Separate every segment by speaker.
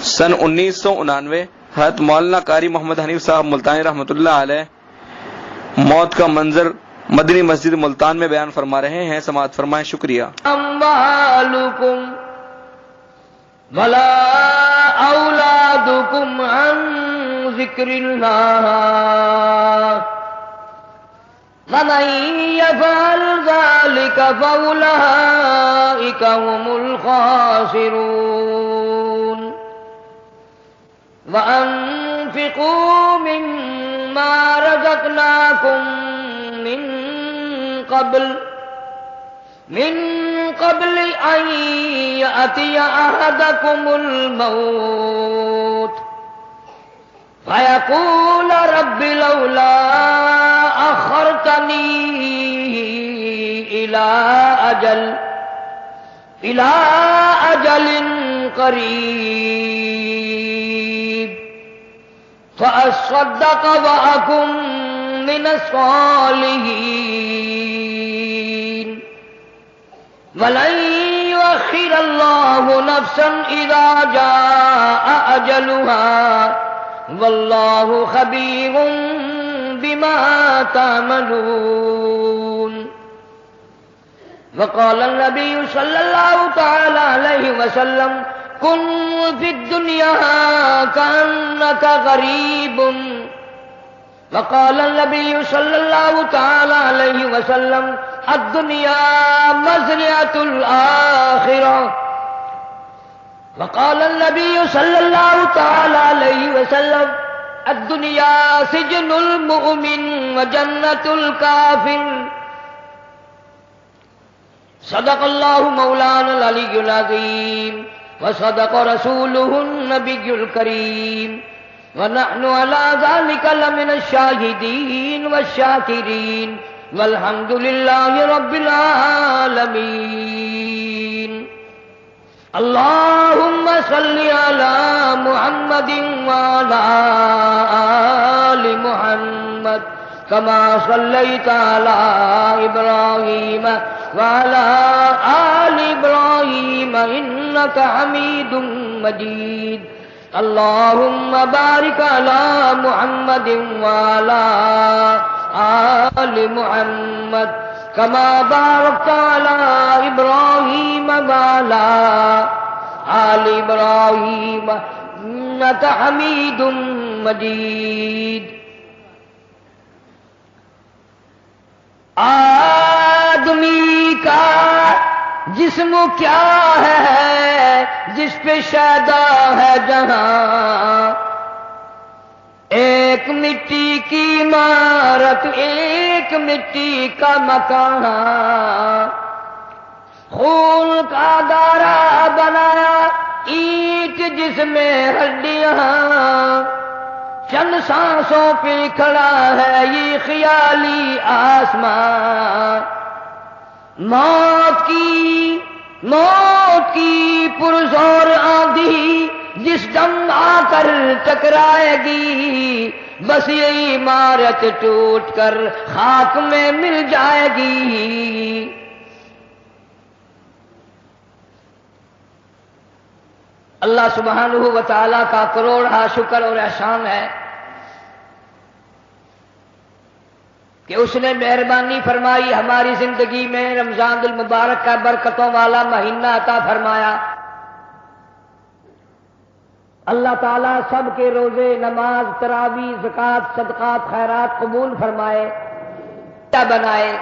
Speaker 1: سن 1999 حضرت مولانا قاری محمد حنیف صاحب ملتانی رحمۃ اللہ علیہ موت کا منظر مدنی مسجد ملتان میں بیان فرما رہے ہیں، سماعت فرمائیں۔ شکریہ۔
Speaker 2: اموالکم ولا اولادکم عن ذکر اللہ ومن یفعل ذلک فاولئک هم الخاسرون وانفقوا مما رزقناکم من قبل ان یأتی احدکم الموت فیقول رب لولا اخرتنی الى اجل قریب فاصدق واکن من الصالحین ولن یؤخر اللہ نفسا اذا جاء اجلها واللہ خبیر بما تعملون وقال النبی صلی اللہ تعالی علیہ وسلم کن فی الدنیا کأنک غریب وقال النبی صلی اللہ تعالی علیہ وسلم الدنیا مزرعۃ الآخرہ وقال النبی صلی اللہ تعالی علیہ وسلم الدنیا سجن المؤمن وجنۃ الکافر صدق اللہ مولانا العلی العظیم وصدق رسولہ النبی الکریم ونحن على ذلك لمن الشاهدين والشاكرين والحمد لله رب العالمين اللهم صل على محمد وعلى آل محمد كما صليت على إبراهيم وعلى آل إبراهيم إنك حميد مجيد اللهم بارك على محمد وعلى آل محمد كما باركت على إبراهيم وعلى آل إبراهيم إنك حميد مجيد آدمی کا جسم کیا ہے جس پہ شیدا ہے جہاں ایک مٹی کی عمارت ایک مٹی کا مکان خون کا دارا بنایا اینٹ جس میں ہڈیاں چند سانسوں پہ کھڑا ہے یہ خیالی آسمان موت کی پرزور آندھی جس دم آ کر ٹکرائے گی بس یہی عمارت ٹوٹ کر خاک میں مل جائے گی اللہ سبحانہ و تعالیٰ کا کروڑا شکر اور احسان ہے کہ اس نے مہربانی فرمائی ہماری زندگی میں رمضان المبارک کا برکتوں والا مہینہ عطا فرمایا۔ اللہ تعالیٰ سب کے روزے نماز تراویح زکوٰۃ صدقات خیرات قبول فرمائے بنائے۔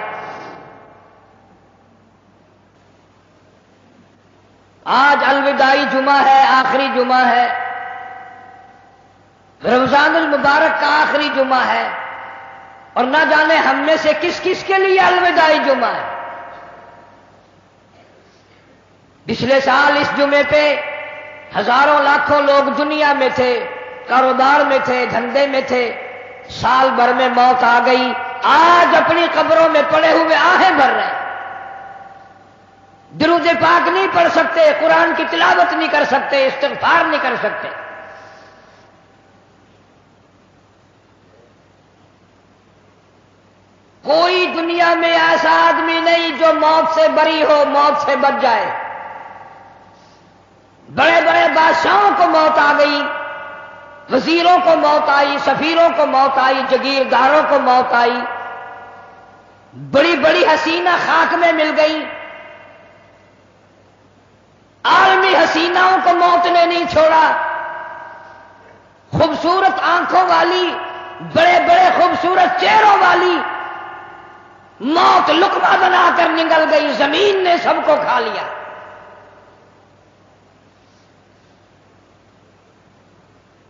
Speaker 2: آج الوداعی جمعہ ہے، آخری جمعہ ہے، رمضان المبارک کا آخری جمعہ ہے، اور نہ جانے ہم میں سے کس کس کے لیے الوداعی جمعہ ہے۔ پچھلے سال اس جمعے پہ ہزاروں لاکھوں لوگ دنیا میں تھے، کاروبار میں تھے، دھندے میں تھے، سال بھر میں موت آ گئی، آج اپنی قبروں میں پڑے ہوئے آہیں بھر رہے ہیں، درود پاک نہیں پڑھ سکتے، قرآن کی تلاوت نہیں کر سکتے، استغفار نہیں کر سکتے۔ کوئی دنیا میں ایسا آدمی نہیں جو موت سے بری ہو، موت سے بچ جائے۔ بڑے بڑے بادشاہوں کو موت آ گئی، وزیروں کو موت آئی، سفیروں کو موت آئی، جگیرداروں کو موت آئی، بڑی بڑی حسینہ خاک میں مل گئی۔ عالمی حسیناؤں کو موت نے نہیں چھوڑا، خوبصورت آنکھوں والی، بڑے بڑے خوبصورت چہروں والی موت لقمہ بنا کر نگل گئی، زمین نے سب کو کھا لیا۔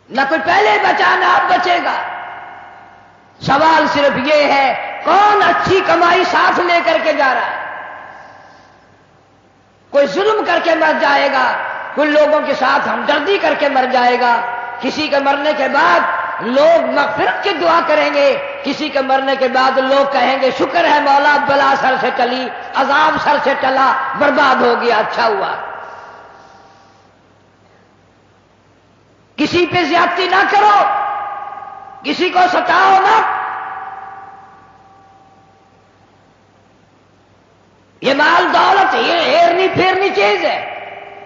Speaker 2: نہ کوئی پہلے بچا نہ اب بچے گا۔ سوال صرف یہ ہے کون اچھی کمائی ساتھ لے کر کے جا رہا ہے؟ کوئی ظلم کر کے مر جائے گا، کوئی لوگوں کے ساتھ ہمدردی کر کے مر جائے گا، کسی کے مرنے کے بعد لوگ مغفرت کی دعا کریں گے، کسی کے مرنے کے بعد لوگ کہیں گے شکر ہے مولا بلا سر سے ٹلی، عذاب سر سے ٹلا، برباد ہو گیا، اچھا ہوا۔ کسی پہ زیادتی نہ کرو، کسی کو ستاؤ نہ۔ یہ مال دولت یہ ہیرنی پھیرنی چیز ہے،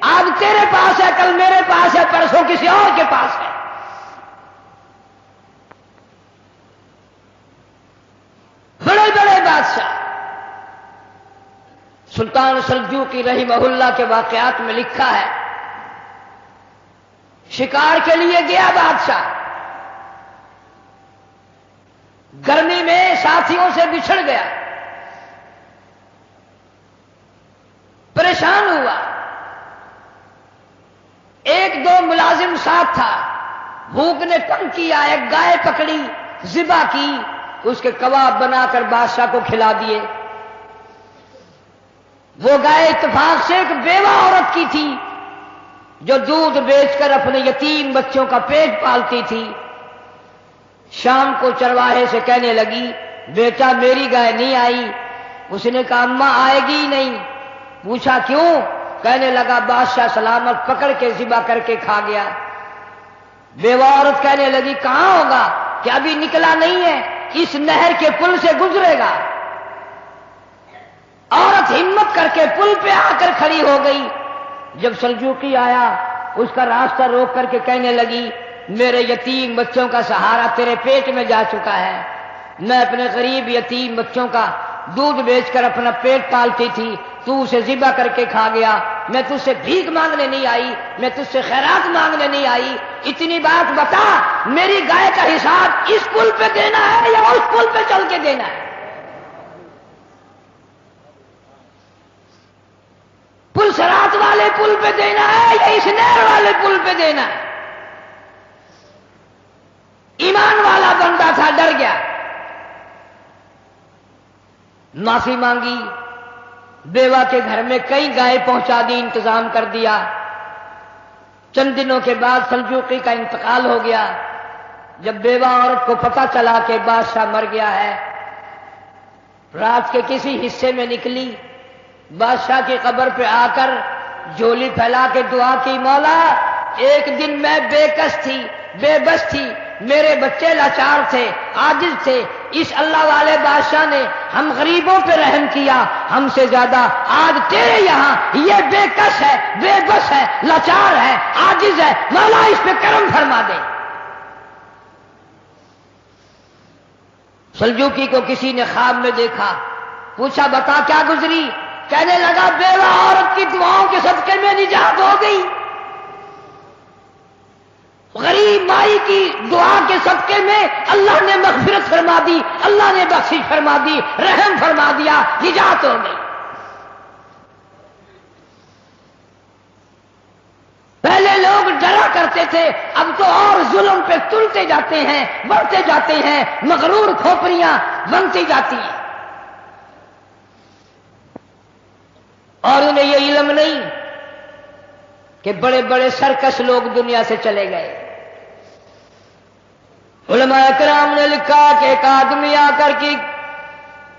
Speaker 2: آج تیرے پاس ہے، کل میرے پاس ہے، پرسوں کسی اور کے پاس ہے۔ بڑے بڑے بادشاہ، سلطان سلجوقی رحمہ اللہ کے واقعات میں لکھا ہے، شکار کے لیے گیا بادشاہ، گرمی میں ساتھیوں سے بچھڑ گیا، پریشان ہوا، ایک دو ملازم ساتھ تھا، بھوک نے تنگ کیا، ایک گائے پکڑی، ذبح کی، اس کے کباب بنا کر بادشاہ کو کھلا دیے۔ وہ گائے اتفاق سے ایک بیوہ عورت کی تھی جو دودھ بیچ کر اپنے یتیم بچوں کا پیٹ پالتی تھی۔ شام کو چرواہے سے کہنے لگی بیٹا میری گائے نہیں آئی۔ اس نے کہا اماں آئے گی ہی نہیں۔ پوچھا کیوں؟ کہنے لگا بادشاہ سلامت پکڑ کے ذبح کر کے کھا گیا۔ بیوہ عورت کہنے لگی کہاں ہوگا کہ ابھی نکلا نہیں ہے، اس نہر کے پل سے گزرے گا۔ عورت ہمت کر کے پل پہ آ کر کھڑی ہو گئی۔ جب سلجوقی آیا اس کا راستہ روک کر کے کہنے لگی میرے یتیم بچوں کا سہارا تیرے پیٹ میں جا چکا ہے، میں اپنے غریب یتیم بچوں کا دودھ بیچ کر اپنا پیٹ پالتی تھی، تو اسے ذبح کر کے کھا گیا، میں تجھ سے بھیک مانگنے نہیں آئی، میں تجھ سے خیرات مانگنے نہیں آئی، اتنی بات بتا میری گائے کا حساب اس پل پہ دینا ہے یا اس پل پہ چل کے دینا ہے؟ پل صراط والے پل پہ دینا ہے یا اس نہر والے پل پہ دینا ہے؟ ایمان والا بندہ تھا، ڈر گیا، معافی مانگی، بیوہ کے گھر میں کئی گائے پہنچا دی، انتظام کر دیا۔ چند دنوں کے بعد سلجوقی کا انتقال ہو گیا۔ جب بیوہ عورت کو پتہ چلا کہ بادشاہ مر گیا ہے، رات کے کسی حصے میں نکلی، بادشاہ کی قبر پہ آ کر جھولی پھیلا کے دعا کی مولا ایک دن میں بے کس تھی، بے بس تھی، میرے بچے لاچار تھے، عاجز تھے، اس اللہ والے بادشاہ نے ہم غریبوں پہ رحم کیا، ہم سے زیادہ آج تیرے یہاں یہ بے کس ہے، بے بس ہے، لاچار ہے، عاجز ہے، مولا اس پہ کرم فرما دے۔ سلجوقی کو کسی نے خواب میں دیکھا، پوچھا بتا کیا گزری؟ کہنے لگا بیوہ عورت کی دعاؤں کے صدقے میں نجات ہو گئی، غریب مائی کی دعا کے صدقے میں اللہ نے مغفرت فرما دی، اللہ نے بخشش فرما دی، رحم فرما دیا، نجات ہو گئی۔ پہلے لوگ ڈرا کرتے تھے، اب تو اور ظلم پہ تلتے جاتے ہیں، بڑھتے جاتے ہیں، مغرور کھوپڑیاں بنتی جاتی ہیں، اور انہیں یہ علم نہیں کہ بڑے بڑے سرکش لوگ دنیا سے چلے گئے۔ علماء کرام نے لکھا کہ ایک آدمی آ کر کے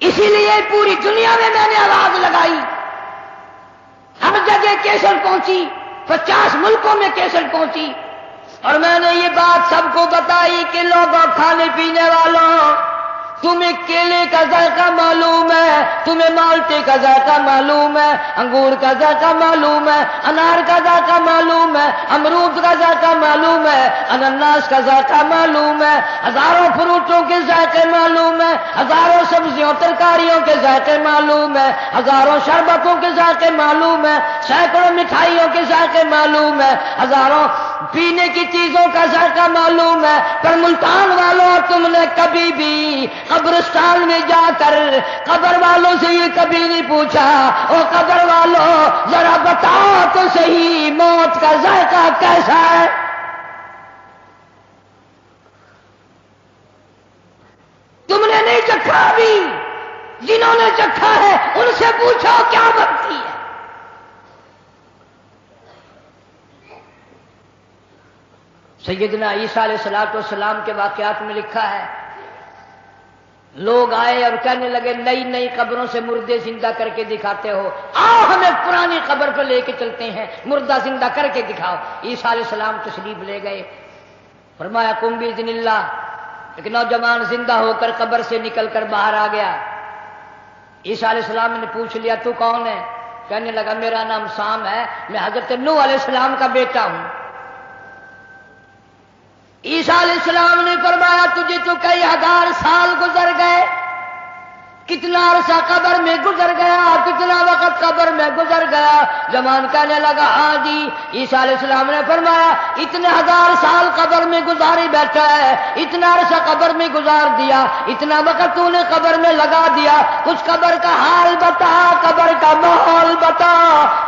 Speaker 2: اسی لیے پوری دنیا میں نے آواز لگائی، ہر جگہ کیسٹ پہنچی، 50 ملکوں میں کیسٹ پہنچی، اور میں نے یہ بات سب کو بتائی کہ لوگوں، کھانے پینے والوں، تمہیں کیلے کا ذائقہ معلوم ہے، تمہیں مالٹے کا ذائقہ معلوم ہے، انگور کا ذائقہ معلوم ہے، انار کا ذائقہ معلوم ہے، امرود کا ذائقہ معلوم ہے، انناس کا ذائقہ معلوم ہے، ہزاروں فروٹوں کے ذائقے معلوم ہے، ہزاروں سبزیوں ترکاریوں کے ذائقے معلوم ہے، ہزاروں شربتوں کے ذائقے معلوم ہے، سینکڑوں مٹھائیوں کے ذائقے معلوم ہے، ہزاروں پینے کی چیزوں کا ذائقہ معلوم ہے، پر ملتان والوں تم نے کبھی بھی قبرستان میں جا کر قبر والوں سے یہ کبھی نہیں پوچھا، او قبر والوں ذرا بتاؤ تو صحیح موت کا ذائقہ کیسا ہے؟ تم نے نہیں چکھا ابھی، جنہوں نے چکھا ہے ان سے پوچھو کیا بنتی ہے۔ سیدنا عیسیٰ علیہ السلام کے واقعات میں لکھا ہے، لوگ آئے اور کہنے لگے نئی نئی قبروں سے مردے زندہ کر کے دکھاتے ہو، آؤ ہمیں پرانی قبر پہ لے کے چلتے ہیں، مردہ زندہ کر کے دکھاؤ۔ عیسیٰ علیہ السلام تشریف لے گئے، فرمایا قم بإذن اللہ۔ ایک نوجوان زندہ ہو کر قبر سے نکل کر باہر آ گیا۔ عیسیٰ علیہ السلام نے پوچھ لیا تو کون ہے؟ کہنے لگا میرا نام سام ہے، میں حضرت نوح علیہ السلام کا بیٹا ہوں۔ عیسیٰ علیہ السلام نے فرمایا تجھے تو کئی ہزار سال گزر گئے، کتنا عرصہ قبر میں گزر گیا، کتنا وقت قبر میں گزر گیا؟ جوان کہنے لگا ہاں جی۔ عیسیٰ علیہ السلام نے فرمایا اتنے ہزار سال قبر میں گزاری بیٹھا ہے، اتنا عرصہ قبر میں گزار دیا، اتنا وقت تو نے قبر میں لگا دیا، کچھ قبر کا حال بتا، قبر کا ماحول بتا،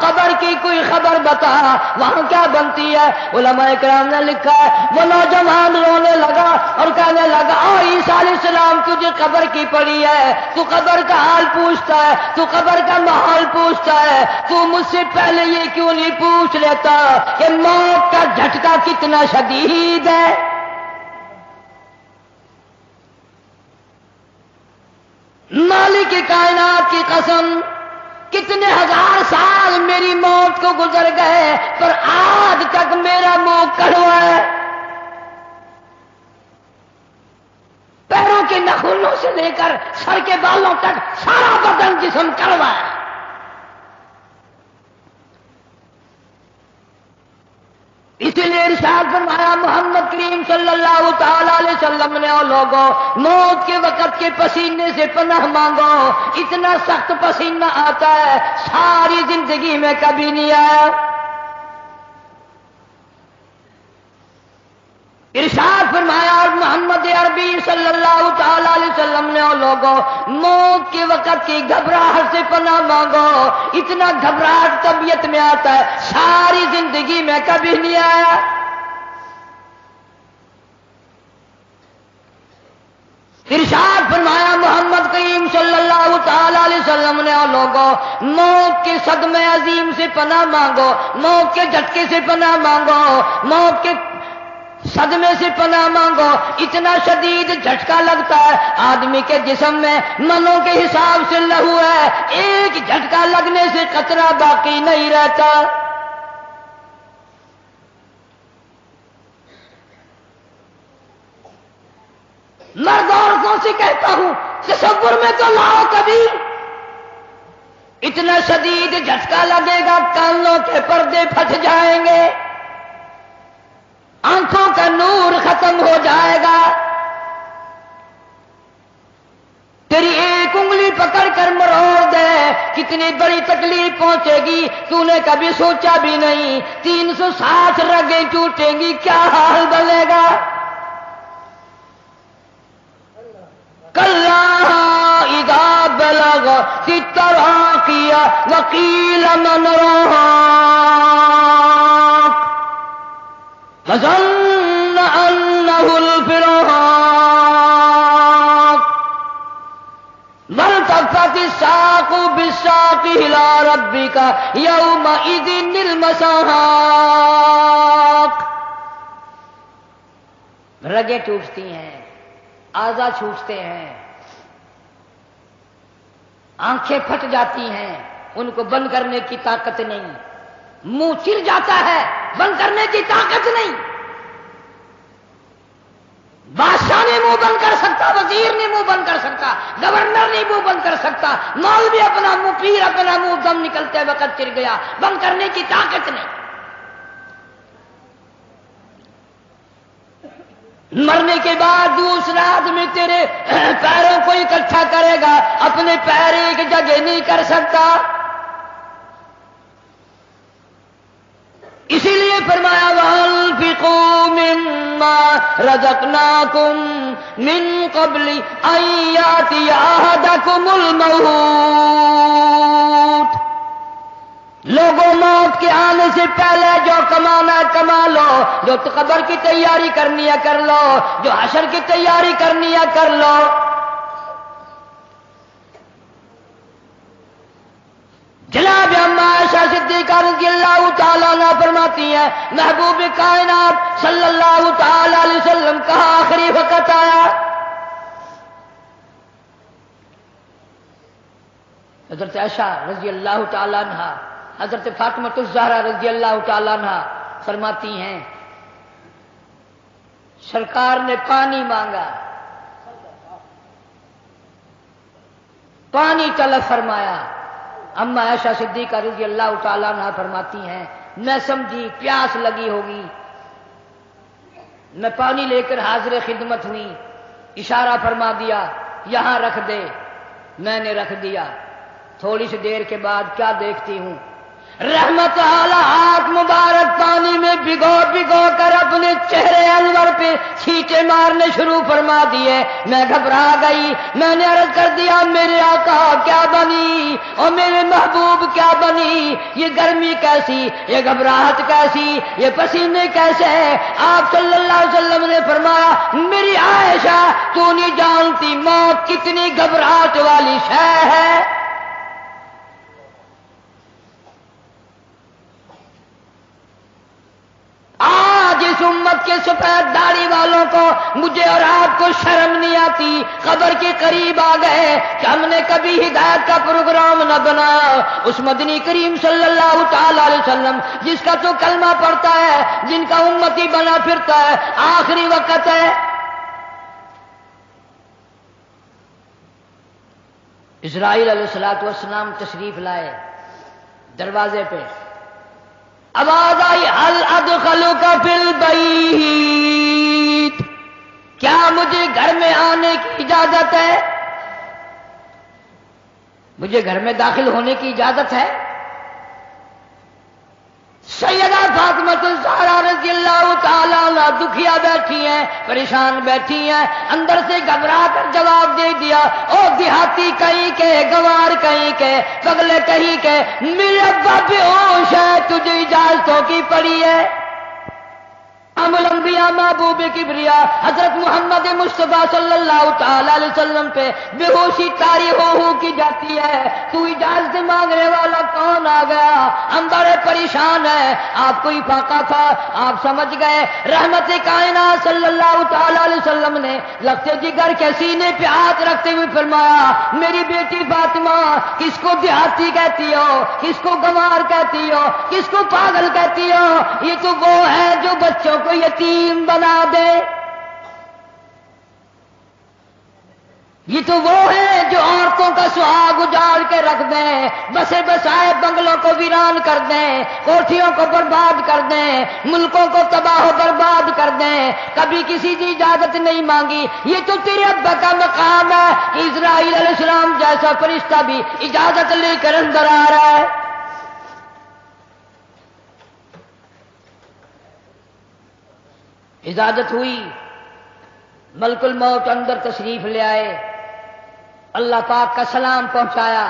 Speaker 2: قبر کی کوئی خبر بتا، وہاں کیا بنتی ہے؟ علماء کرام نے لکھا ہے وہ نوجوان رونے لگا اور کہنے لگا او عیسیٰ علیہ السلام تجھے قبر کی پڑی ہے، تو قبر کا حال پوچھتا ہے، تو قبر کا ماحول پوچھتا ہے، تو مجھ سے پہلے یہ کیوں نہیں پوچھ لیتا کہ موت کا جھٹکا کتنا شدید ہے؟ مالک کائنات کی قسم کتنے ہزار سال میری موت کو گزر گئے پر آج تک میرا منہ کڑوا ہے، پیروں کے نخونوں سے لے کر سر کے بالوں تک سارا بدن جسم کڑوا ہے۔ اسی لیے ارشاد فرمایا محمد کریم صلی اللہ تعالی علیہ وسلم نے اور لوگوں موت کے وقت کے پسینے سے پناہ مانگو، اتنا سخت پسینہ آتا ہے ساری زندگی میں کبھی نہیں آیا۔ ارشاد فرمایا اور محمد عربی صلی اللہ تعالی علیہ وسلم نے اور لوگوں موت کے وقت کی گھبراہٹ سے پناہ مانگو، اتنا گھبراہٹ طبیعت میں آتا ہے ساری زندگی میں کبھی نہیں آیا۔ ارشاد فرمایا محمد کریم صلی اللہ تعالی علیہ وسلم نے اور لوگوں موت کے صدمے عظیم سے پناہ مانگو، موت کے جھٹکے سے پناہ مانگو، موت کے صدمے سے پناہ مانگو، اتنا شدید جھٹکا لگتا ہے آدمی کے جسم میں منوں کے حساب سے لہو ہے، ایک جھٹکا لگنے سے قطرہ باقی نہیں رہتا۔ مرد عورتوں سے کہتا ہوں تصور میں تو لاؤ کبھی، اتنا شدید جھٹکا لگے گا کانوں کے پردے پھٹ جائیں گے، آنکھوں کا نور ختم ہو جائے گا، تیری ایک انگلی پکڑ کر مروڑ دے کتنی بڑی تکلیف پہنچے گی تو نے کبھی سوچا بھی نہیں، 360 رگیں ٹوٹیں گی کیا حال بنے گا۔ کلا اذا بلغت التراقی وقیل من راق وظن انه الفراق والتفت الساق بالساق الى ربك يومئذ المساق۔ رگیں ٹوٹتی ہیں، اعضاء چھوٹتے ہیں، آنکھیں پھٹ جاتی ہیں، ان کو بند کرنے کی طاقت نہیں، منہ چر جاتا ہے، بند کرنے کی طاقت نہیں۔ بادشاہ نے منہ بند کر سکتا، وزیر نے منہ بند کر سکتا، گورنر نے منہ بند کر سکتا، مولوی اپنا منہ، پیر اپنا منہ دم نکلتے وقت چر گیا، بند کرنے کی طاقت نہیں۔ مرنے کے بعد دوسرا آدمی تیرے پیروں کو اکٹھا کرے گا، اپنے پیر ایک جگہ نہیں کر سکتا۔ اسی لیے فرمایا وَأَنفِقُوا مِمَّا رَزَقْنَاكُم مِّن قَبْلِ أَن يَأْتِيَ أَحَدَكُمُ الْمَوْتُ، لوگوں موت کے آنے سے پہلے جو کمانا ہے کما لو، جو قبر کی تیاری کرنی ہے کر لو، جو حشر کی تیاری کرنی ہے کر لو۔ جناب اما عائشہ صدیقہ رضی اللہ تعالیٰ عنہ فرماتی ہیں محبوب کائنات صلی اللہ تعالی علیہ وسلم کا آخری وقت آیا، حضرت عائشہ رضی اللہ تعالیٰ عنہ، حضرت فاطمہ الزہرا رضی اللہ تعالیٰ عنہ فرماتی ہیں سرکار نے پانی مانگا، پانی طلب فرمایا۔ اما عائشہ صدیقہ رضی اللہ تعالیٰ عنہ فرماتی ہیں میں سمجھی پیاس لگی ہوگی، میں پانی لے کر حاضر خدمت ہوئی، اشارہ فرما دیا یہاں رکھ دے، میں نے رکھ دیا۔ تھوڑی سی دیر کے بعد کیا دیکھتی ہوں، رحمت اعلی ہاتھ مبارک پانی میں بھگو بھگو کر اپنے چہرے انور پہ چھینٹے مارنے شروع فرما دیے۔ میں گھبرا گئی، میں نے عرض کر دیا میرے آقا کیا بنی اور میرے محبوب کیا بنی، یہ گرمی کیسی، یہ گھبراہٹ کیسی، یہ پسینے کیسے ہیں؟ آپ صلی اللہ علیہ وسلم نے فرمایا میری عائشہ تو نہیں جانتی موت کتنی گھبراہٹ والی شے ہے۔ آج اس امت کے سفید داڑھی والوں کو، مجھے اور آپ کو شرم نہیں آتی، قبر کے قریب آ گئے کہ ہم نے کبھی ہدایت کا پروگرام نہ بنایا۔ اس مدنی کریم صلی اللہ تعالی علیہ وسلم جس کا تو کلمہ پڑھتا ہے، جن کا امتی بنا پھرتا ہے، آخری وقت ہے۔ اسرائیل علیہ السلام تشریف لائے، دروازے پہ آواز آئی هل ادخلک فی البیت، کیا مجھے گھر میں آنے کی اجازت ہے؟ مجھے گھر میں داخل ہونے کی اجازت ہے؟ سیدہ فاطمہ الزہرا رضی اللہ تعالیٰ عنہ دکھیا بیٹھی ہیں، پریشان بیٹھی ہیں، اندر سے گھبرا کر جواب دے دیا او دیہاتی کہیں کے، گوار کہیں کے، پگلے کہیں کے، میرے ابا بے ہوش ہے، تجھے اجازتوں کی پڑی ہے۔ امام الانبیاء محبوب کبریا حضرت محمد مصطفیٰ صلی اللہ تعالی علیہ وسلم پہ بے ہوشی طاری ہو کی جاتی ہے، تو اجازت مانگنے والا کون آ گیا؟ ہم بڑے پریشان ہیں، آپ کو افاقہ تھا، آپ سمجھ گئے۔ رحمت کائنات صلی اللہ تعالی علیہ وسلم نے لگتے جگر کے سینے پہ ہاتھ رکھتے ہوئے فرمایا میری بیٹی فاطمہ، کس کو دیہاتی کہتی ہو، کس کو گنوار کہتی ہو، کس کو پاگل کہتی ہو؟ یہ تو وہ ہے جو بچوں کو یتیم بنا دے، یہ تو وہ ہے جو عورتوں کا سہاگ اجاڑ کے رکھ دیں، بسے بسائے بنگلوں کو ویران کر دیں، کوٹھیوں کو برباد کر دیں، ملکوں کو تباہ و برباد کر دیں، کبھی کسی کی اجازت نہیں مانگی۔ یہ تو تیرے ابا کا مقام ہے کہ اسرائیل علیہ السلام جیسا فرشتہ بھی اجازت لے کر اندر آ رہا ہے۔ اجازت ہوئی، ملک الموت اندر تشریف لے آئے، اللہ پاک کا سلام پہنچایا،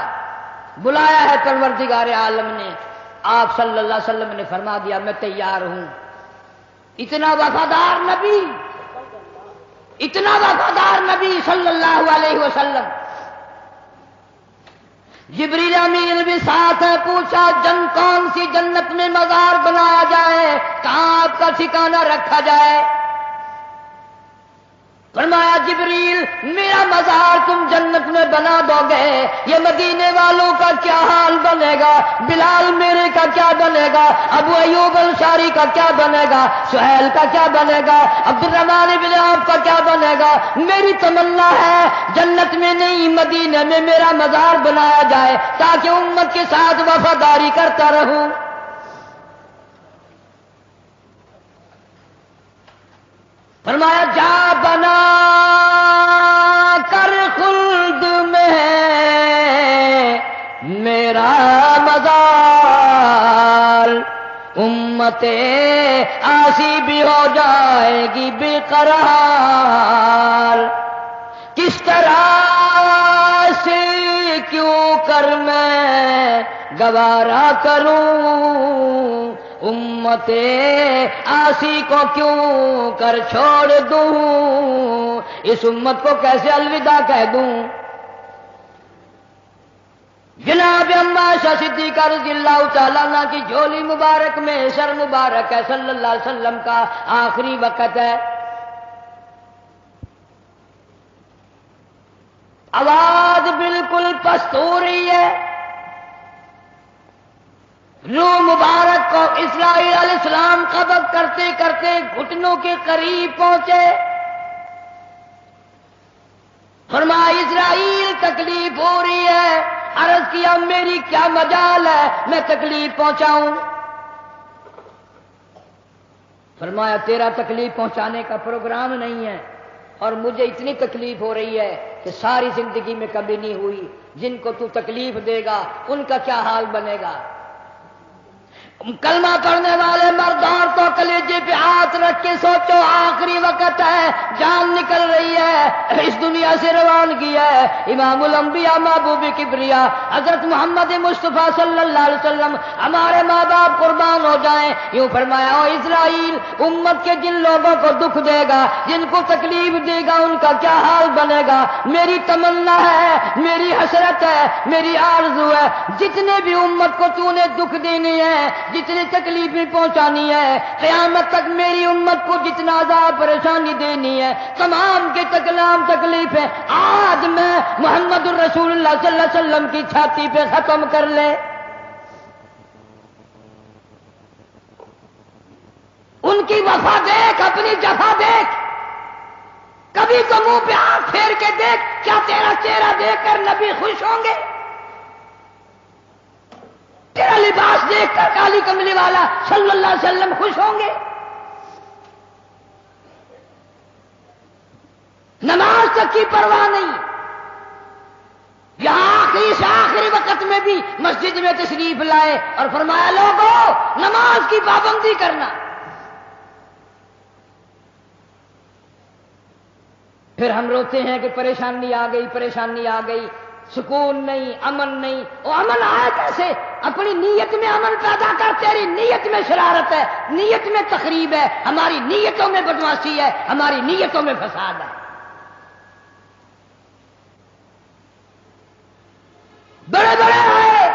Speaker 2: بلایا ہے پروردگار عالم نے۔ آپ صلی اللہ علیہ وسلم نے فرما دیا میں تیار ہوں۔ اتنا وفادار نبی، اتنا وفادار نبی صلی اللہ علیہ وسلم۔ جبریل امین بھی ساتھ ہے، پوچھا کون سی جنت میں مزار بنایا جائے، کہاں آپ کا ٹھکانہ رکھا جائے؟ فرمایا جبریل میرا مزار تم جنت میں بنا دو گے، یہ مدینے والوں کا کیا حال بنے گا، بلال میرے کا کیا بنے گا، ابو ایوب انصاری کا کیا بنے گا، سہیل کا کیا بنے گا، عبد الرحمن بن عوف کا کیا بنے گا۔ میری تمنا ہے جنت میں نہیں مدینے میں میرا مزار بنایا جائے تاکہ امت کے ساتھ وفاداری کرتا رہوں۔ فرمایا جا بنا کر خلد میں میرا مزار، امت آسی بھی ہو جائے گی بے قرار۔ کس طرح سے کیوں کر میں گوارا کروں، امت آسی کو کیوں کر چھوڑ دوں، اس امت کو کیسے الوداع کہہ دوں۔ جناب عائشہ صدیقہ رضی اللہ تعالیٰ عنہ کی جھولی مبارک میں سر مبارک ہے، صلی اللہ علیہ وسلم کا آخری وقت ہے، آواز بالکل پست ہو رہی ہے، روح مبارک کو اسرائیل علیہ السلام قبض کرتے کرتے گھٹنوں کے قریب پہنچے۔ فرمایا اسرائیل تکلیف ہو رہی ہے، عرض کیا میری کیا مجال ہے میں تکلیف پہنچاؤں۔ فرمایا تیرا تکلیف پہنچانے کا پروگرام نہیں ہے، اور مجھے اتنی تکلیف ہو رہی ہے کہ ساری زندگی میں کبھی نہیں ہوئی، جن کو تو تکلیف دے گا ان کا کیا حال بنے گا۔ کلمہ پڑھنے والے مرد عورتوں کلیجے پہ ہاتھ رکھ کے سوچو، آخری وقت ہے، جان نکل رہی ہے، اس دنیا سے روانگی ہے۔ امام الانبیاء محبوب کبریا حضرت محمد مصطفیٰ صلی اللہ علیہ وسلم ہمارے ماں باپ قربان ہو جائیں، یوں فرمایا او اسرائیل، امت کے جن لوگوں کو دکھ دے گا، جن کو تکلیف دے گا، ان کا کیا حال بنے گا۔ میری تمنا ہے، میری حسرت ہے، میری آرزو ہے، جتنے بھی امت کو تو نے دکھ دینے ہیں، جتنی تکلیفیں پہنچانی ہے، قیامت تک میری امت کو جتنا عذاب پریشانی دینی ہے، تمام کے تکلام تکلیفیں آج میں محمد الرسول اللہ صلی اللہ علیہ وسلم کی چھاتی پہ ختم کر لے۔ ان کی وفا دیکھ، اپنی جفا دیکھ، کبھی تو منہ پہ ہاتھ پھیر کے دیکھ، کیا تیرا چہرہ دیکھ کر نبی خوش ہوں گے؟ تیرا لباس دیکھ کر کالی کملی والا صلی اللہ علیہ وسلم خوش ہوں گے؟ نماز تک کی پرواہ نہیں، یہاں آخری سے آخری وقت میں بھی مسجد میں تشریف لائے اور فرمایا لوگوں نماز کی پابندی کرنا۔ پھر ہم روتے ہیں کہ پریشانی آ گئی، پریشانی آ گئی، سکون نہیں، امن نہیں۔ وہ امن آیا کیسے؟ اپنی نیت میں امن پیدا کر، تیری نیت میں شرارت ہے، نیت میں تخریب ہے، ہماری نیتوں میں بدمعاشی ہے، ہماری نیتوں میں فساد ہے۔ بڑے بڑے آئے،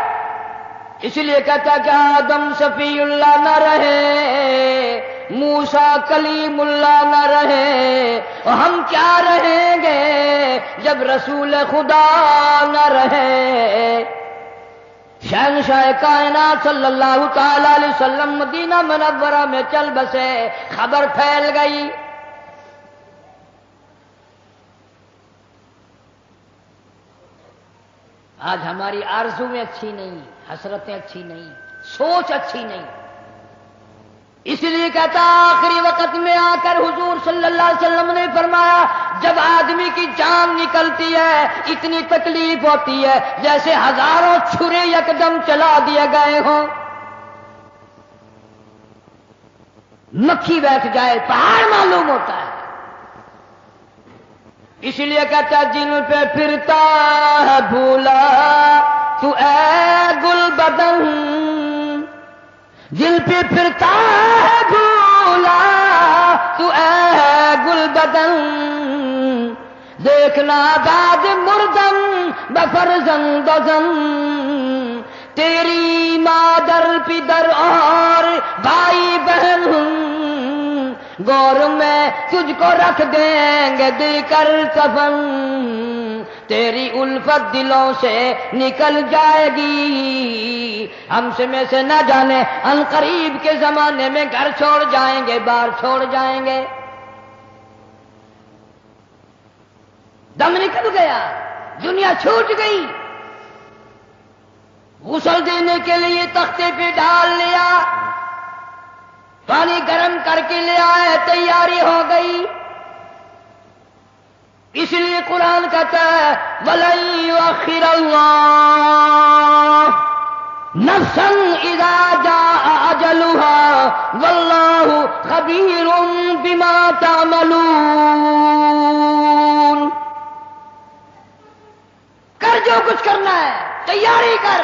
Speaker 2: اس لیے کہتا کہ آدم صفی اللہ نہ رہے، موسیٰ کلیم اللہ نہ رہے، اور ہم کیا رہیں گے جب رسول خدا نہ رہے۔ شہنشاہ کائنات صلی اللہ تعالی علیہ وسلم مدینہ منورہ میں چل بسے، خبر پھیل گئی۔ آج ہماری آرزویں اچھی نہیں، حسرتیں اچھی نہیں، سوچ اچھی نہیں، اس لیے کہتا آخری وقت میں آ کر حضور صلی اللہ علیہ وسلم نے فرمایا جب آدمی کی جان نکلتی ہے اتنی تکلیف ہوتی ہے جیسے ہزاروں چھرے یکدم چلا دیے گئے ہوں، مکھی بیٹھ جائے پہاڑ معلوم ہوتا ہے۔ اس لیے کہتا جن پہ پھرتا ہے بھولا تو اے گل بدن، جن پہ پھرتا ہے بھولا تو اے گل بدن، دیکھنا بعد مردم بفرزند زن، تیری مادر پدر اور بھائی بہن گور میں تجھ کو رکھ دیں گے دے کر کفن، تیری الفت دلوں سے نکل جائے گی، ہم سے میں سے نہ جانے ان قریب کے زمانے میں گھر چھوڑ جائیں گے، بار چھوڑ جائیں گے۔ دم نکل گیا، دنیا چھوٹ گئی، غسل دینے کے لیے تختے پہ ڈال لیا، پانی گرم کر کے لے آئے، تیاری ہو گئی۔ اس لیے قرآن کہتا ہے وَلَن يُؤَخِّرَ اللَّهُ نَفْسًا إِذَا جَاءَ أَجَلُهَا وَاللَّهُ خَبِيرٌ بِمَا تَعْمَلُونَ۔ کر جو کچھ کرنا ہے، تیاری کر۔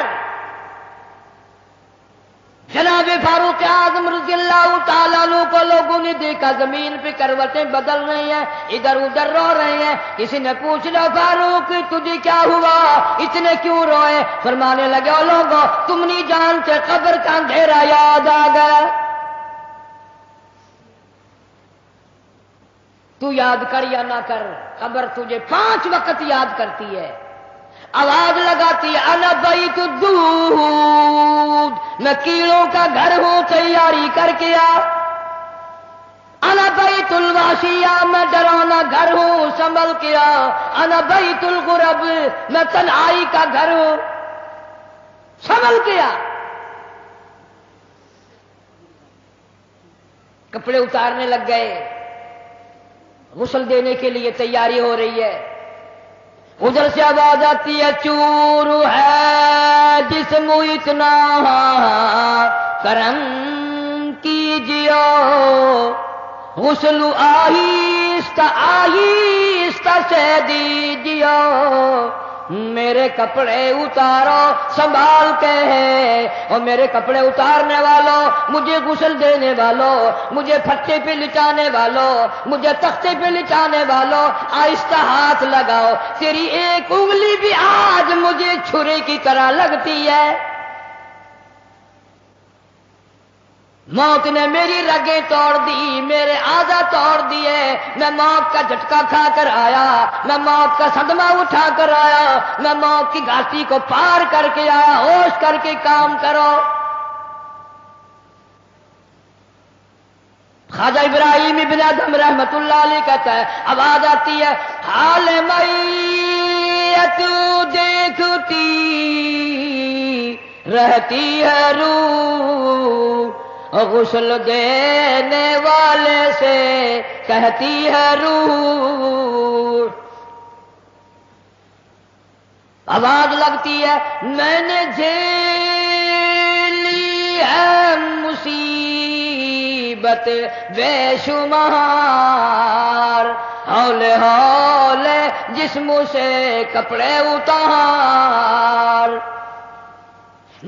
Speaker 2: جناب فاروق اعظم رضی اللہ تعالیٰ عنہ کو لوگوں نے دیکھا زمین پہ کروٹیں بدل رہی ہیں، ادھر ادھر رو رہے ہیں۔ کسی نے پوچھ لیا فاروق تجھے کیا ہوا، اتنے کیوں روئے؟ فرمانے لگے او لوگوں تم نہیں جانتے قبر کا اندھیرا یاد آ گیا۔ تو یاد کر یا نہ کر، قبر تجھے 5 وقت یاد کرتی ہے، آواز لگاتی ہے انا بیت الدود، میں کیڑوں کا گھر ہوں تیاری کر کے آ۔ انا بیت الواشیہ، میں ڈرانا گھر ہوں سنبھل کے آ۔ انا بیت الغرب، میں تنہائی کا گھر ہوں سنبھل کے آ۔ کپڑے اتارنے لگ گئے، غسل دینے کے لیے تیاری ہو رہی ہے۔ ادھر سے آواز آتی ہے چور ہے جسم اتنا کرم کیجیے، غسل آہستہ آہستہ سے دیجیے، میرے کپڑے اتارو سنبھال کے، اور میرے کپڑے اتارنے والوں، مجھے غسل دینے والوں، مجھے پھٹے پہ لٹانے والوں، مجھے تختے پہ لٹانے والوں، آہستہ ہاتھ لگاؤ، تیری ایک انگلی بھی آج مجھے چھری کی طرح لگتی ہے۔ موت نے میری رگیں توڑ دی، میرے اعضا توڑ دیے، میں موت کا جھٹکا کھا کر آیا، میں موت کا صدمہ اٹھا کر آیا، میں موت کی گھاٹی کو پار کر کے آیا، ہوش کر کے کام کرو۔ خواجہ ابراہیم ابن ادم رحمت اللہ علیہ کہتا ہے آواز آتی ہے حال میت دیکھتی رہتی ہے روح، غسل دینے والے سے کہتی ہے روح۔ آواز لگتی ہے میں نے جھیلی ہے مصیبت بے شمار، ہولے ہولے جسم سے کپڑے اتار،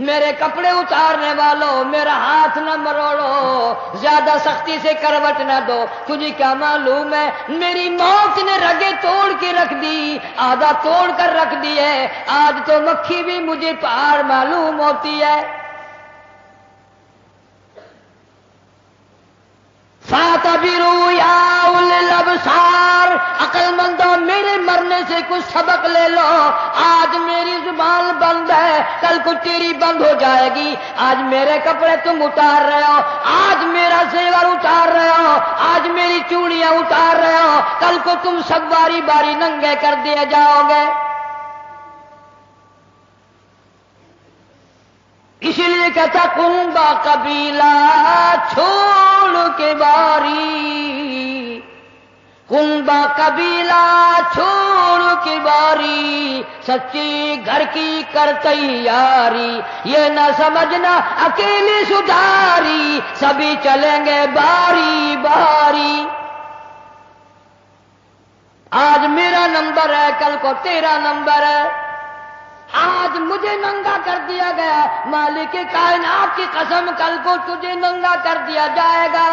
Speaker 2: میرے کپڑے اتارنے والوں میرا ہاتھ نہ مروڑو، زیادہ سختی سے کروٹ نہ دو، تجھے کیا معلوم ہے میری موت نے رگیں توڑ کے رکھ دی، آدھا توڑ کر رکھ دی ہے، آج تو مکھی بھی مجھے پار معلوم ہوتی ہے۔ فَاعْتَبِرُوا يَا أُولِي الْأَبْصَارِ، عقل مندوں میرے مرنے سے کچھ سبق لے لو، آج میری زبان بند ہے کل کو تیری بند ہو جائے گی، آج میرے کپڑے تم اتار رہے ہو، آج میرا زیور اتار رہے ہو، آج میری چوڑیاں اتار رہے ہو، کل کو تم سب باری باری ننگے کر دیے جاؤ گے۔ اسی لیے کہتا کنبا قبیلہ چھوڑ کے باری، کنبا قبیلہ چھوڑ کے باری، سچی گھر کی کر تیاری، یہ نہ سمجھنا اکیلی سدھاری، سبھی چلیں گے باری باری۔ آج میرا نمبر ہے کل کو تیرا نمبر ہے، آج مجھے ننگا کر دیا گیا، مالک کائنات کی قسم کل کو تجھے ننگا کر دیا جائے گا۔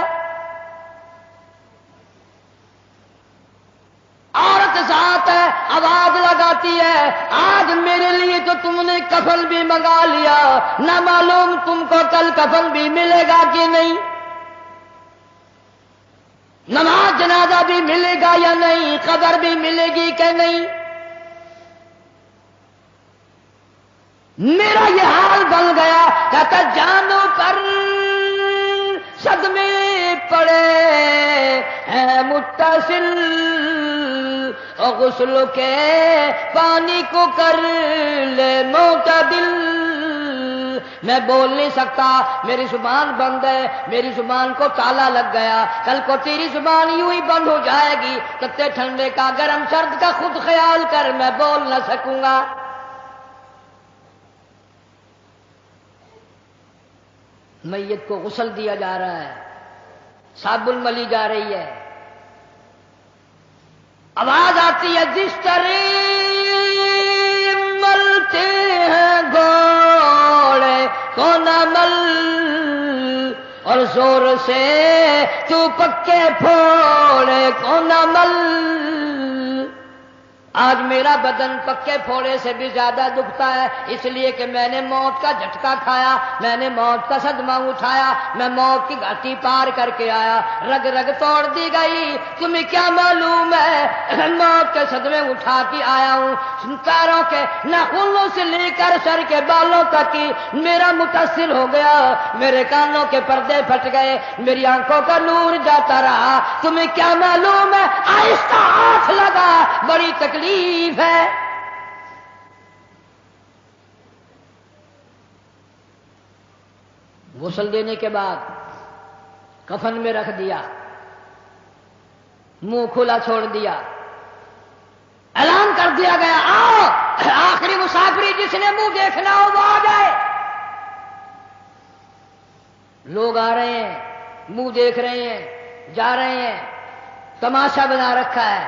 Speaker 2: عورت ذات ہے آواز لگاتی ہے آج میرے لیے تو تم نے کفن بھی منگا لیا، نہ معلوم تم کو کل کفن بھی ملے گا کہ نہیں۔ نماز جنازہ بھی ملے گا یا نہیں، قبر بھی ملے گی کہ نہیں. میرا یہ حال بن گیا، کہتا جانوں پر صدمے پڑے ہیں متصل، اور غسل کے پانی کو کر لے معتدل. میں بول نہیں سکتا، میری زبان بند ہے، میری زبان کو تالا لگ گیا، کل کو تیری زبان یوں ہی بند ہو جائے گی، تتے ٹھنڈے کا گرم سرد کا خود خیال کر، میں بول نہ سکوں گا. میت کو غسل دیا جا رہا ہے، صابن ملی جا رہی ہے، آواز آتی ہے جس طرح ملتے ہیں گھوڑے کو نہ مل، اور زور سے تو پکے پھوڑے کو نہ مل. آج میرا بدن پکے پھوڑے سے بھی زیادہ دکھتا ہے، اس لیے کہ میں نے موت کا جھٹکا کھایا، میں نے موت کا صدمہ اٹھایا، میں موت کی گھاٹی پار کر کے آیا، رگ رگ توڑ دی گئی. تمہیں کیا معلوم ہے، موت کے صدمے اٹھا کے آیا ہوں. پیروں کے ناخنوں سے لے کر سر کے بالوں تک میرا متاثر ہو گیا، میرے کانوں کے پردے پھٹ گئے، میری آنکھوں کا نور جاتا رہا. تمہیں کیا معلوم ہے، آہستہ ہاتھ لگا، بڑی تکلیف ہے. غسل دینے کے بعد کفن میں رکھ دیا، منہ کھلا چھوڑ دیا، اعلان کر دیا گیا آؤ آخری مسافری جس نے منہ دیکھنا ہو وہ آ جائے. لوگ آ رہے ہیں، منہ دیکھ رہے ہیں، جا رہے ہیں، تماشا بنا رکھا ہے.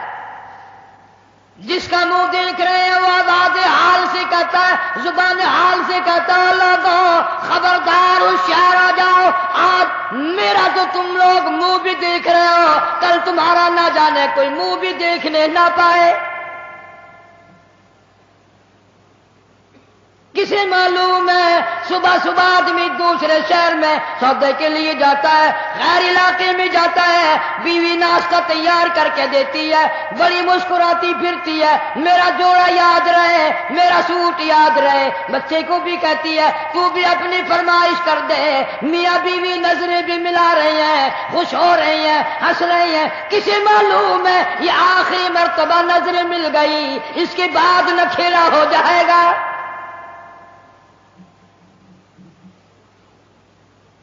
Speaker 2: جس کا منہ دیکھ رہے ہیں وہ آواز حال سے کہتا ہے، زبان حال سے کہتا ہے لوگوں خبردار ہوشیار آ جاؤ، آج میرا تو تم لوگ منہ بھی دیکھ رہے ہو، کل تمہارا نہ جانے کوئی منہ بھی دیکھنے نہ پائے. کسے معلوم ہے صبح صبح آدمی دوسرے شہر میں سودے کے لیے جاتا ہے، غیر علاقے میں جاتا ہے، بیوی ناشتہ تیار کر کے دیتی ہے، بڑی مسکراتی پھرتی ہے، میرا جوڑا یاد رہے، میرا سوٹ یاد رہے. بچے کو بھی کہتی ہے تو بھی اپنی فرمائش کر دے. میاں بیوی نظریں بھی ملا رہے ہیں، خوش ہو رہے ہیں، ہنس رہے ہیں. کسے معلوم ہے یہ آخری مرتبہ نظریں مل گئی، اس کے بعد نہ کھیلا ہو جائے گا.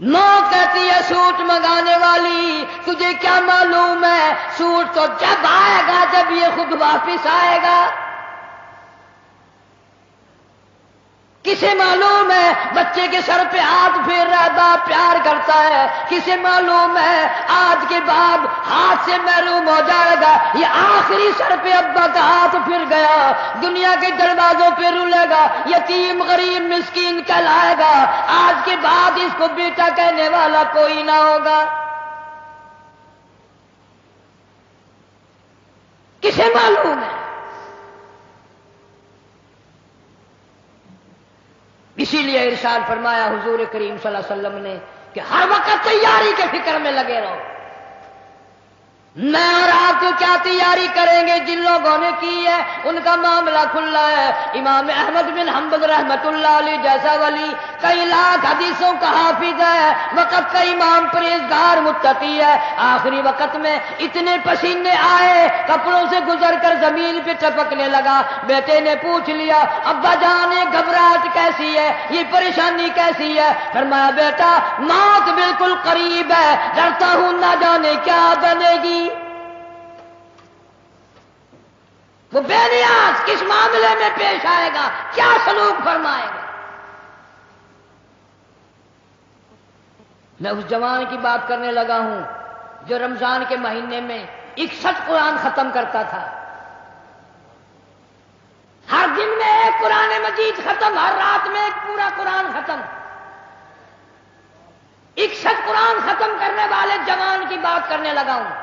Speaker 2: موت کہتی ہے سوٹ منگانے والی تجھے کیا معلوم ہے، سوٹ تو جب آئے گا جب یہ خود واپس آئے گا. کسے معلوم ہے بچے کے سر پہ ہاتھ پھیر رہا ہے، باپ پیار کرتا ہے. کسے معلوم ہے آج کے بعد ہاتھ سے محروم ہو جائے گا. یہ آخری سر پہ ابا کا ہاتھ پھر گیا، دنیا کے دروازوں پہ رولے گا، یتیم غریب مسکین کہلائے گا. آج کے بعد اس کو بیٹا کہنے والا کوئی نہ ہوگا. کسے معلوم ہے. اسی لیے ارشاد فرمایا حضور کریم صلی اللہ علیہ وسلم نے کہ ہر وقت تیاری کے فکر میں لگے رہو. میں اور آپ تو کیا تیاری کریں گے، جن لوگوں نے کی ہے ان کا معاملہ کھلا ہے. امام احمد بن حنبل رحمت اللہ علیہ جیسا ولی کئی لاکھ حدیثوں کا حافظ ہے، وقت کا امام پرہیزگار متقی ہے. آخری وقت میں اتنے پسینے آئے کپڑوں سے گزر کر زمین پہ ٹپکنے لگا. بیٹے نے پوچھ لیا ابا جان یہ گھبراہٹ کیسی ہے، یہ پریشانی کیسی ہے؟ فرمایا بیٹا موت بالکل قریب ہے، ڈرتا ہوں نہ جانے کیا بنے گی. وہ بے نیاز کس معاملے میں پیش آئے گا، کیا سلوک فرمائے گا. میں اس جوان کی بات کرنے لگا ہوں جو رمضان کے مہینے میں 61 قرآن ختم کرتا تھا. ہر دن میں ایک قرآن مجید ختم، ہر رات میں ایک پورا قرآن ختم. 61 قرآن ختم کرنے والے جوان کی بات کرنے لگا ہوں.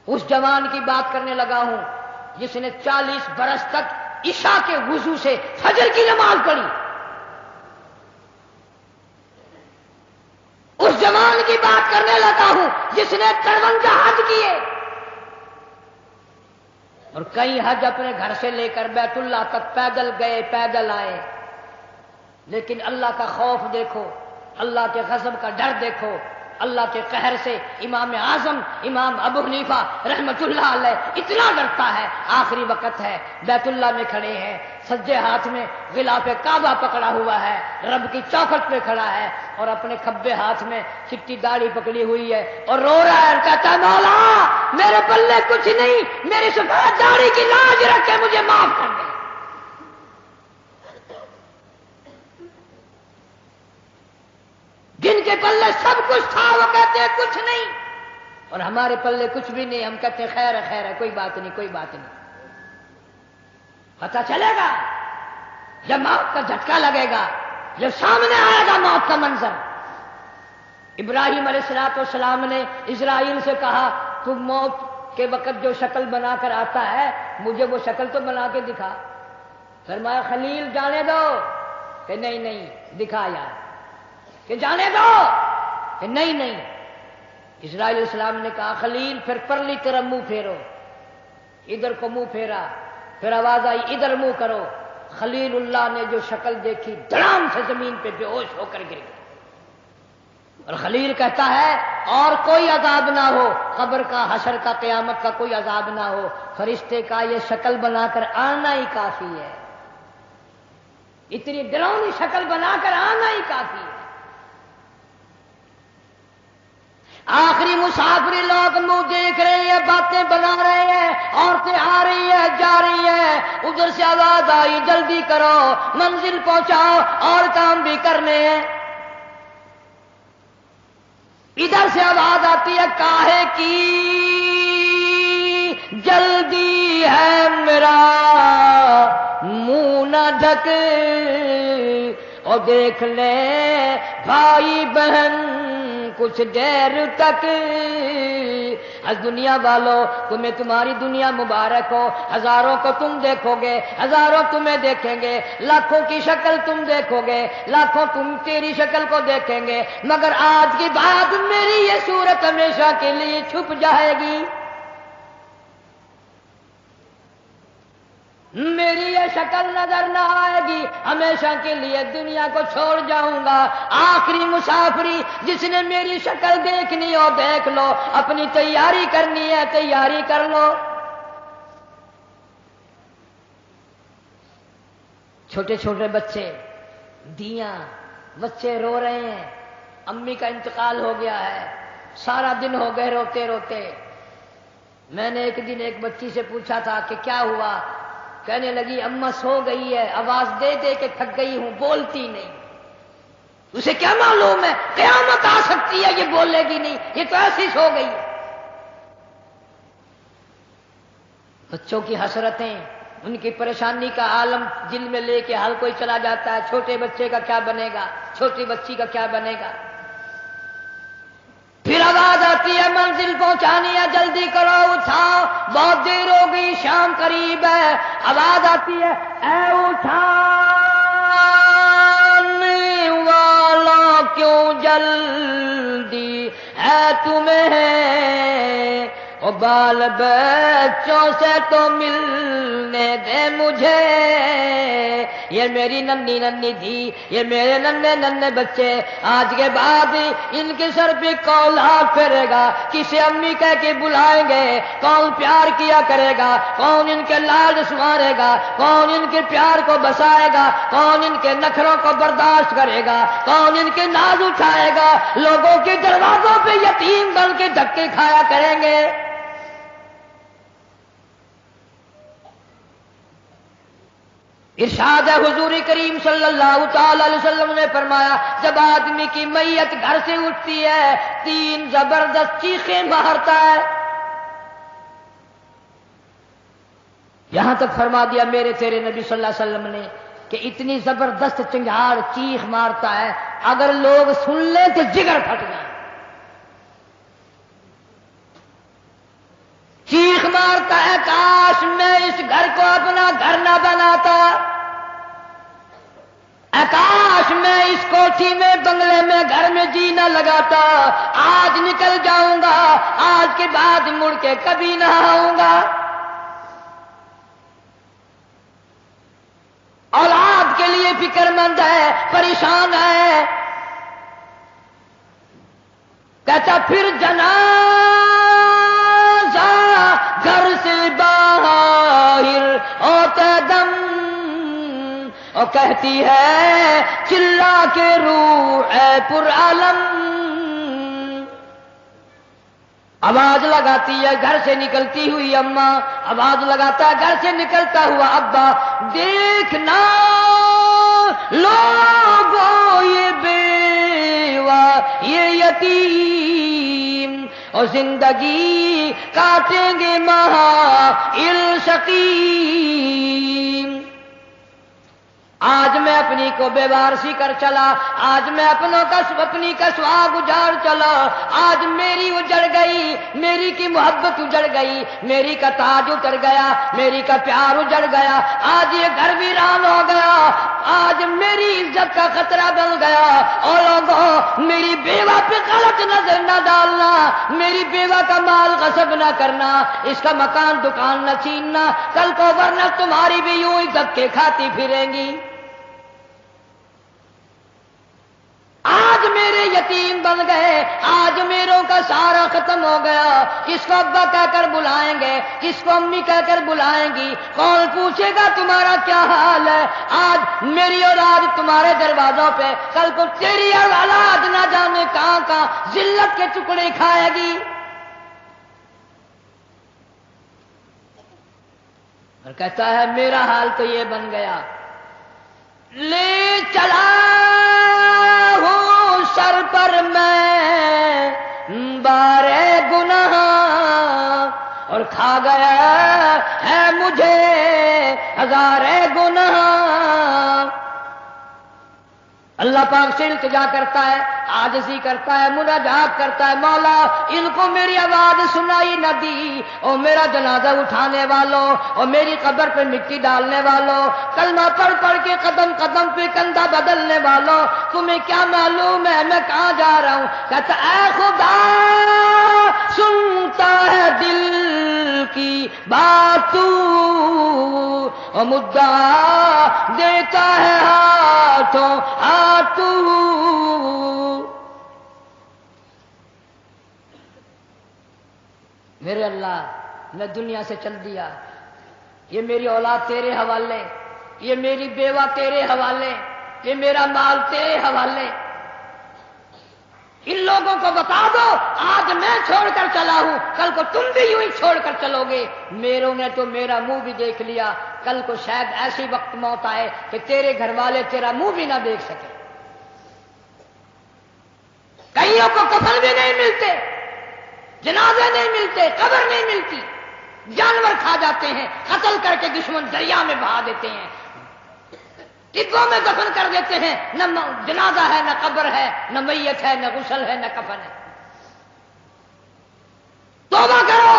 Speaker 2: اس جوان کی بات کرنے لگا ہوں جس نے 40 برس تک عشاء کے وضو سے فجر کی نماز پڑھی. اس جوان کی بات کرنے لگا ہوں جس نے 53 حج کیے اور کئی حج اپنے گھر سے لے کر بیت اللہ تک پیدل گئے پیدل آئے، لیکن اللہ کا خوف دیکھو، اللہ کے غضب کا ڈر دیکھو، اللہ کے قہر سے امام اعظم امام ابو حنیفہ رحمت اللہ علیہ اتنا ڈرتا ہے، آخری وقت ہے، بیت اللہ میں کھڑے ہیں، سجے ہاتھ میں غلاف کعبہ پکڑا ہوا ہے، رب کی چوکھٹ پہ کھڑا ہے اور اپنے کھبے ہاتھ میں چٹی داڑھی پکڑی ہوئی ہے اور رو رہا ہے، کہتا ہے مولا میرے پلے کچھ نہیں، میری سفید داڑھی کی لاج رکھ کے مجھے معاف کر دے۔ جن کے پلے سب کچھ تھا وہ کہتے ہیں کچھ نہیں، اور ہمارے پلے کچھ بھی نہیں، ہم کہتے ہیں خیر ہے خیر ہے، کوئی بات نہیں کوئی بات نہیں۔ پتہ چلے گا جب موت کا جھٹکا لگے گا، جب سامنے آئے گا موت کا منظر۔ ابراہیم علیہ السلام نے اسرائیل سے کہا تم موت کے وقت جو شکل بنا کر آتا ہے مجھے وہ شکل تو بنا کے دکھا۔ فرمایا خلیل جانے دو، کہ نہیں نہیں دکھا یار، کہ جانے دو، کہ نہیں نہیں۔ اسرائیل علیہ السلام نے کہا خلیل پھر پرلی طرف منہ پھیرو، ادھر کو منہ پھیرا، پھر آواز آئی ادھر منہ کرو۔ خلیل اللہ نے جو شکل دیکھی دھڑام سے زمین پہ بے ہوش ہو کر گر گیا، اور خلیل کہتا ہے اور کوئی عذاب نہ ہو، قبر کا حشر کا قیامت کا کوئی عذاب نہ ہو، فرشتے کا یہ شکل بنا کر آنا ہی کافی ہے، اتنی ڈراؤنی شکل بنا کر آنا ہی کافی ہے۔ آخری مسافری لوگ منہ دیکھ رہے ہیں، باتیں بنا رہے ہیں، عورتیں آ رہی ہیں جا رہی ہیں، ادھر سے آواز آئی جلدی کرو منزل پہنچاؤ اور کام بھی کرنے ہیں۔ ادھر سے آواز آتی ہے کاہے کی جلدی ہے میرا منہ نہ ڈھک، اور دیکھ لے بھائی بہن کچھ دیر تک۔ از دنیا والوں تمہیں تمہاری دنیا مبارک ہو، ہزاروں کو تم دیکھو گے، ہزاروں تمہیں دیکھیں گے، لاکھوں کی شکل تم دیکھو گے، لاکھوں تم تیری شکل کو دیکھیں گے، مگر آج کی بات میری یہ صورت ہمیشہ کے لیے چھپ جائے گی، میری یہ شکل نظر نہ آئے گی، ہمیشہ کے لیے دنیا کو چھوڑ جاؤں گا۔ آخری مسافری جس نے میری شکل دیکھنی ہو دیکھ لو، اپنی تیاری کرنی ہے تیاری کر لو۔ چھوٹے چھوٹے بچے، دیاں، بچے رو رہے ہیں، امی کا انتقال ہو گیا ہے، سارا دن ہو گئے روتے روتے۔ میں نے ایک دن ایک بچی سے پوچھا تھا کہ کیا ہوا، کہنے لگی اماں سو گئی ہے، آواز دے دے کے تھک گئی ہوں، بولتی نہیں۔ اسے کیا معلوم ہے قیامت آ سکتی ہے، یہ بولے گی نہیں، یہ تو ایسی سو گئی ہے۔ بچوں کی حسرتیں، ان کی پریشانی کا عالم دل میں لے کے ہر کوئی چلا جاتا ہے، چھوٹے بچے کا کیا بنے گا، چھوٹی بچی کا کیا بنے گا۔ پھر آواز آتی ہے منزل پہنچانی ہے جلدی کرو اٹھاؤ، بہت دیر ہو گئی شام قریب ہے۔ آواز آتی ہے اے اٹھانے والا کیوں جلدی ہے تمہیں، او بال بچوں سے تو ملنے دے مجھے، یہ میری ننھی ننھی تھی، یہ میرے ننھے ننھے بچے، آج کے بعد ان کے سر پہ کون ہاتھ پھیرے گا، کسے امی کہہ کے بلائیں گے، کون پیار کیا کرے گا، کون ان کے لاڈ سنوارے گا، کون ان کے پیار کو بسائے گا، کون ان کے نخروں کو برداشت کرے گا، کون ان کے ناز اٹھائے گا، لوگوں کے دروازوں پہ یتیم بن کے دھکے کھایا کریں گے۔ ارشاد ہے حضور کریم صلی اللہ تعالی علیہ وسلم نے فرمایا جب آدمی کی میت گھر سے اٹھتی ہے 3 زبردست چیخیں مارتا ہے، یہاں تک فرما دیا میرے تیرے نبی صلی اللہ علیہ وسلم نے کہ اتنی زبردست چنگھاڑ چیخ مارتا ہے اگر لوگ سن لیں تو جگر پھٹ جائے۔ چیخ مارتا ہے کاش میں اس گھر کو اپنا گھر نہ بناتا، کاش میں اس کوٹھی میں بنگلے میں گھر میں جی نہ لگاتا، آج نکل جاؤں گا، آج کے بعد مڑ کے کبھی نہ آؤں گا۔ اولاد کے لیے فکر مند ہے، پریشان ہے۔ کہتا پھر جنازہ گھر سے باہر ہوتا دم، اور کہتی ہے چلا کے روح اے پر عالم، آواز لگاتی ہے گھر سے نکلتی ہوئی اماں، آواز لگاتا ہے گھر سے نکلتا ہوا ابا، دیکھنا لوگوں یہ بیوہ یہ یتیم، اور زندگی کاٹیں گے محائل شقیم۔ آج میں اپنی کو بے وارسی کر چلا، آج میں اپنی کا سہاگ اجاڑ چلا، آج میری اجڑ گئی، میری کی محبت اجڑ گئی، میری کا تاج اتر گیا، میری کا پیار اجڑ گیا، آج یہ گھر ویران ہو گیا، آج میری عزت کا خطرہ بن گیا۔ اور لوگوں میری بیوہ پہ غلط نظر نہ ڈالنا، میری بیوہ کا مال غصب نہ کرنا، اس کا مکان دکان نہ چھیننا، کل کو ورنہ تمہاری بھی یوں ہی دھکے کھاتی پھریں گی۔ آج میرے یتیم بن گئے، آج میروں کا سارا ختم ہو گیا، کس کو ابا کہہ کر بلائیں گے، کس کو امی کہہ کر بلائیں گی، کون پوچھے گا تمہارا کیا حال ہے؟ آج میری اولاد تمہارے دروازوں پہ، کل کو تیری اولاد نہ جانے کہاں کہاں ذلت کے ٹکڑے کھائے گی۔ اور کہتا ہے میرا حال تو یہ بن گیا، لے چلا ہوں سر پر میں بارے گناہ، اور کھا گیا ہے مجھے ہزارے گناہ۔ اللہ پاک سے التجا کرتا ہے، عاجزی کرتا ہے، مناجات کرتا ہے، مولا ان کو میری آواز سنائی نہ دی، اور میرا جنازہ اٹھانے والوں اور میری قبر پہ مٹی ڈالنے والوں، کلمہ پڑھ پڑھ کے قدم قدم پہ کندھا بدلنے والوں، تمہیں کیا معلوم ہے میں کہاں جا رہا ہوں؟ کہتا اے خدا سنتا ہے دل کی بات تو، اور مدعا دیتا ہے ہاتھوں ہاتھوں۔ میرے اللہ میں دنیا سے چل دیا، یہ میری اولاد تیرے حوالے، یہ میری بیوہ تیرے حوالے، یہ میرا مال تیرے حوالے۔ ان لوگوں کو بتا دو آج میں چھوڑ کر چلا ہوں، کل کو تم بھی یوں ہی چھوڑ کر چلو گے۔ میروں نے تو میرا منہ بھی دیکھ لیا، کل کو شاید ایسی وقت موت آئے کہ تیرے گھر والے تیرا منہ بھی نہ دیکھ سکے۔ کئیوں کو کفن بھی نہیں ملتے، جنازے نہیں ملتے، قبر نہیں ملتی، جانور کھا جاتے ہیں، قتل کر کے دشمن دریا میں بہا دیتے ہیں، ٹبوں میں دفن کر دیتے ہیں، نہ جنازہ ہے نہ قبر ہے، نہ میت ہے نہ غسل ہے نہ کفن ہے۔ توبہ کرو،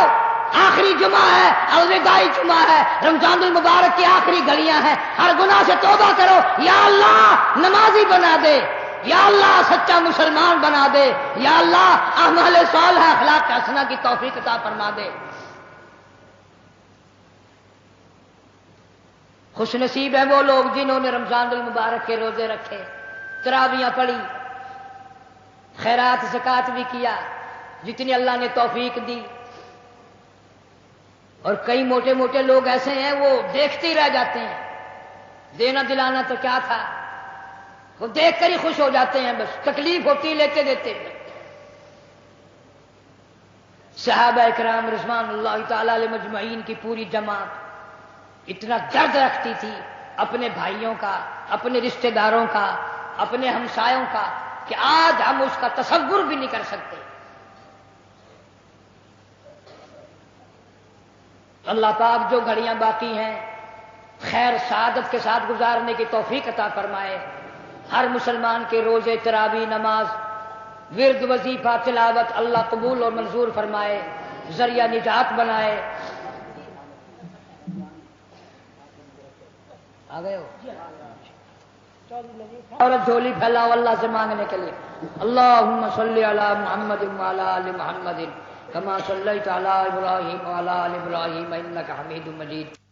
Speaker 2: آخری جمعہ ہے، الوداعی جمعہ ہے، رمضان المبارک کی آخری گھڑیاں ہیں، ہر گناہ سے توبہ کرو۔ یا اللہ نمازی بنا دے، یا اللہ سچا مسلمان بنا دے، یا اللہ اعمال صالحہ اخلاق حسنہ کی توفیق عطا فرما دے۔ خوش نصیب ہیں وہ لوگ جنہوں نے رمضان المبارک کے روزے رکھے، تراویحاں پڑھی، خیرات زکات بھی کیا جتنی اللہ نے توفیق دی۔ اور کئی موٹے موٹے لوگ ایسے ہیں وہ دیکھتے ہی رہ جاتے ہیں، دینا دلانا تو کیا تھا، وہ دیکھ کر ہی خوش ہو جاتے ہیں، بس تکلیف ہوتی لیتے دیتے۔ صحابہ اکرام رضوان اللہ تعالی علیہ مجمعین کی پوری جماعت اتنا درد رکھتی تھی اپنے بھائیوں کا، اپنے رشتہ داروں کا، اپنے ہمسایوں کا، کہ آج ہم اس کا تصور بھی نہیں کر سکتے۔ اللہ پاک جو گھڑیاں باقی ہیں خیر سعادت کے ساتھ گزارنے کی توفیق عطا فرمائے۔ ہر مسلمان کے روزے، تراویح، نماز، ورد، وظیفہ، تلاوت اللہ قبول اور منظور فرمائے، ذریعہ نجات بنائے۔ آ گئے ہو؟ اور جھولی پھیلاؤ اللہ سے مانگنے کے لیے. اللہم صلی علی محمد وعلی آل محمد کما صلیت علی ابراہیم وعلی آل ابراہیم انک حمید مجید.